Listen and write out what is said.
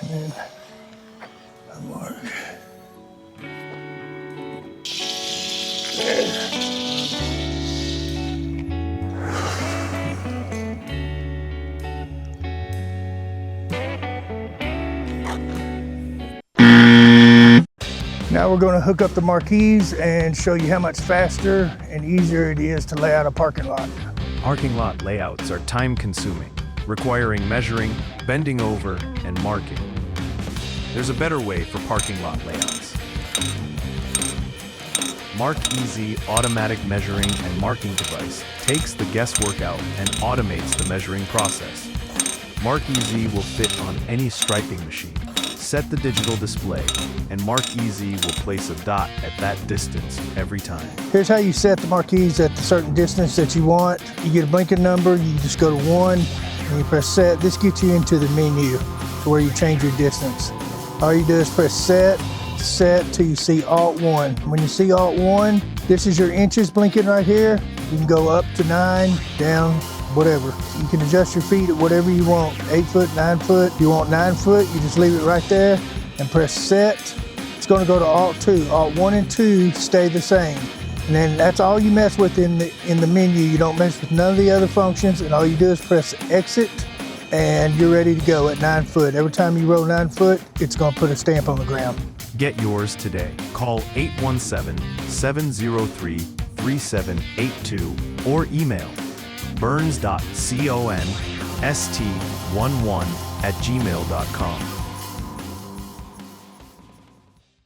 And then a mark. There. Now we're going to hook up the MarkEZ and show you how much faster and easier it is to lay out a parking lot. Parking lot layouts are time-consuming, requiring measuring, bending over, and marking. There's a better way for parking lot layouts. MarkEZ automatic measuring and marking device takes the guesswork out and automates the measuring process. MarkEZ will fit on any striping machine. Set the digital display, and MarkEZ will place a dot at that distance every time. Here's how you set the MarkEZ at a certain distance that you want. You get a blinking number, you just go to 1, and you press set. This gets you into the menu where you change your distance. All you do is press set till you see Alt 1. When you see Alt 1, this is your inches blinking right here. You can go up to 9, down, whatever. You can adjust your feet at whatever you want, 8 foot, 9 foot. If you want 9 foot, you just leave it right there and press set. It's going to go to Alt 2. Alt 1 and 2 stay the same. And then that's all you mess with in the menu. You don't mess with none of the other functions, and all you do is press exit, and you're ready to go at 9 foot. Every time you roll 9 foot, it's going to put a stamp on the ground. Get yours today. Call 817-703-3782 or email burns.const11@gmail.com.